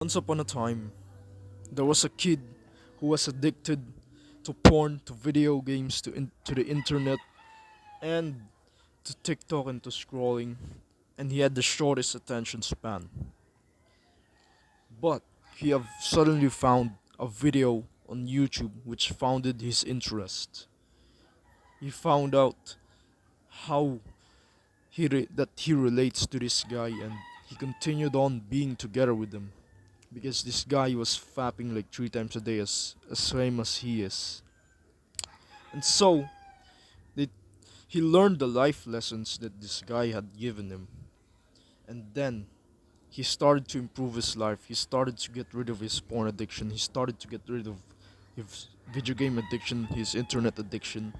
Once upon a time, there was a kid who was addicted to porn, to video games, to the internet, and to TikTok and to scrolling, and he had the shortest attention span. But he have suddenly found a video on YouTube which founded his interest. He found out how that he relates to this guy, and he continued on being together with him because this guy was fapping like 3 times a day as same as he is. And so they, he learned the life lessons that this guy had given him. And then he started to improve his life. He started to get rid of his porn addiction. He started to get rid of his video game addiction, his internet addiction,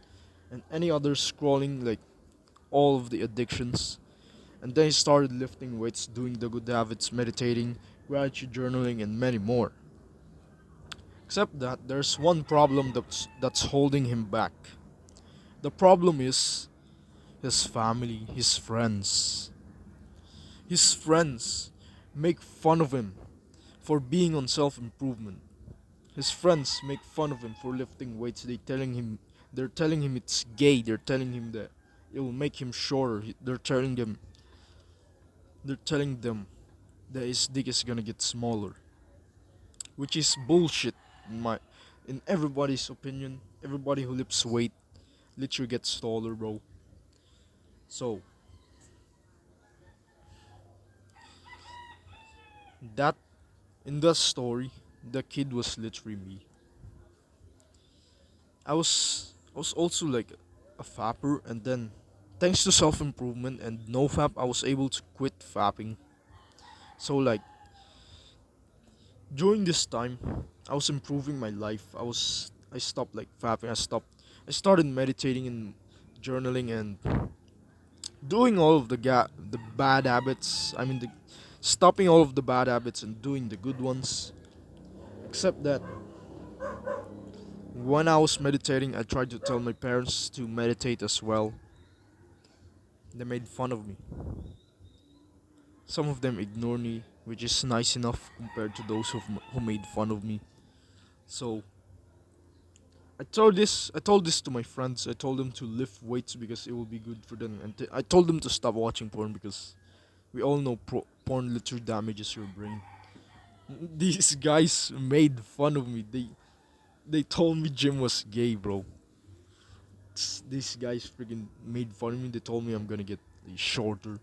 and any other scrolling, like all of the addictions. And then he started lifting weights, doing the good habits, meditating, gratitude journaling, and many more. Except that there's one problem that's holding him back. The problem is his family, his friends. His friends make fun of him for being on self-improvement. His friends make fun of him for lifting weights. They're telling him it's gay. They're telling him that it will make him shorter. They're telling them that his dick is gonna get smaller, which is bullshit in everybody's opinion. Everybody who lifts weight literally gets taller, bro. So that in that story, the kid was literally me. I was also like a fapper, and then thanks to self improvement and no fap, I was able to quit fapping. So like during this time, I was improving my life. I stopped like fapping. I started meditating and journaling and doing all of the bad habits. I mean the stopping all of the bad habits and doing the good ones. Except that when I was meditating, I tried to tell my parents to meditate as well. They made fun of me. Some of them ignored me, which is nice enough compared to those who made fun of me. So I told this to my friends. I told them to lift weights because it will be good for them, and I told them to stop watching porn because we all know porn literally damages your brain. These guys made fun of me. They told me Jim was gay, bro. These guys freaking made fun of me. They told me I'm gonna get shorter.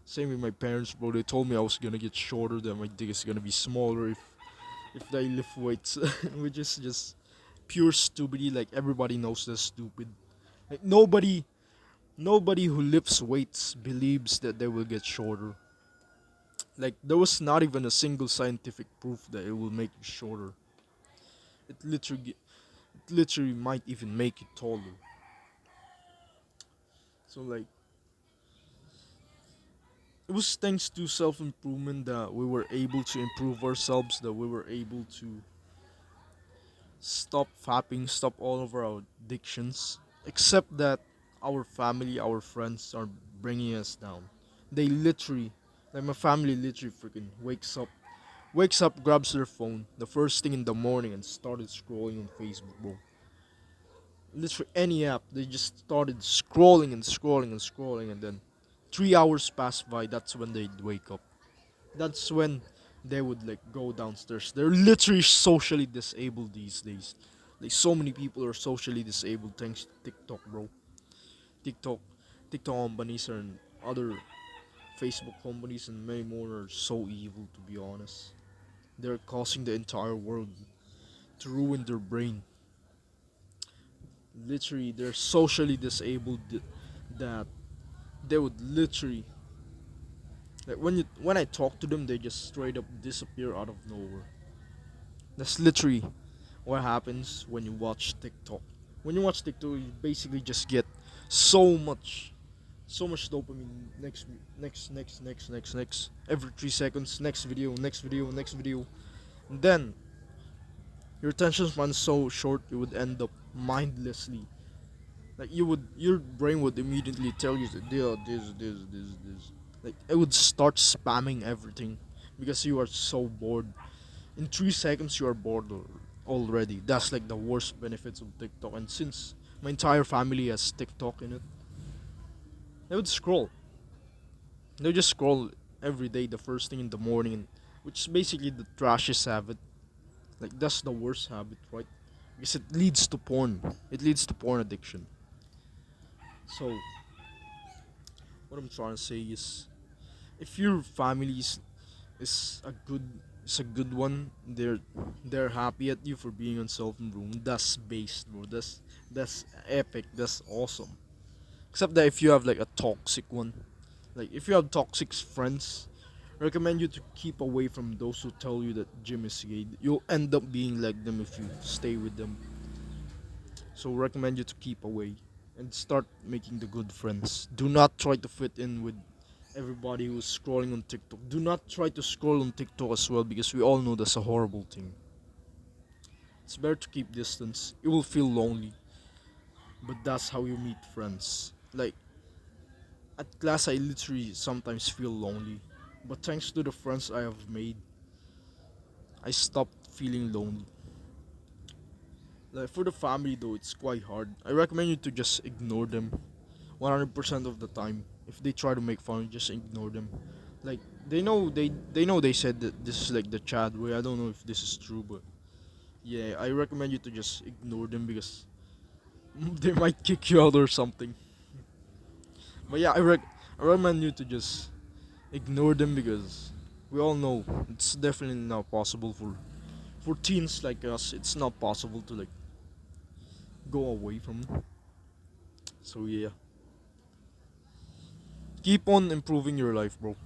Same with my parents, bro. They told me I was gonna get shorter, that my dick is gonna be smaller if I lift weights, which is just pure stupidity. Like everybody knows that's stupid. Like nobody who lifts weights believes that they will get shorter. Like there was not even a single scientific proof that it will make you shorter. It literally might even make you taller. So like it was thanks to self improvement that we were able to improve ourselves, that we were able to stop fapping, stop all of our addictions. Except that our family, our friends are bringing us down. They literally, like my family literally freaking wakes up, grabs their phone the first thing in the morning and started scrolling on Facebook, bro. Literally any app, they just started scrolling and scrolling and scrolling, and then 3 hours passed by. That's when they'd wake up. That's when they would like go downstairs. They're literally socially disabled these days. Like so many people are socially disabled thanks to TikTok, bro. TikTok, TikTok companies and other Facebook companies and many more are so evil, to be honest. They're causing the entire world to ruin their brain. Literally, they're socially disabled that they would literally like when I talk to them, they just straight up disappear out of nowhere. That's literally what happens when you watch TikTok. When you watch TikTok, you basically just get so much, so much dopamine. Next. Every 3 seconds, next video, next video, next video. And then your attention span is so short, you would end up mindlessly. Like your brain would immediately tell you that this. Like it would start spamming everything because you are so bored. In 3 seconds you are bored already. That's like the worst benefits of TikTok. And since my entire family has TikTok in it, they would scroll. They would just scroll every day, the first thing in the morning, which is basically the trashiest habit. Like that's the worst habit, right? Because it leads to porn. It leads to porn addiction. So what I'm trying to say is, if your family is a good is a good one, they're happy at you for being on cell phone room. That's based, bro. That's epic. That's awesome. Except that if you have like a toxic one, like if you have toxic friends, I recommend you to keep away from those who tell you that gym is gay. You'll end up being like them if you stay with them. So recommend you to keep away and start making the good friends. Do not try to fit in with everybody who's scrolling on TikTok. Do not try to scroll on TikTok as well, because we all know that's a horrible thing. It's better to keep distance. You will feel lonely, but that's how you meet friends. Like at class, I literally sometimes feel lonely, but thanks to the friends I have made, I stopped feeling lonely. Like for the family though, it's quite hard. I recommend you to just ignore them 100% of the time. If they try to make fun, just ignore them. Like they know they said that this is like the Chad way. I don't know if this is true, but yeah, I recommend you to just ignore them because they might kick you out or something. But yeah, I recommend you to just ignore them because we all know it's definitely not possible for teens like us. It's not possible to like go away from them. So yeah, keep on improving your life, bro.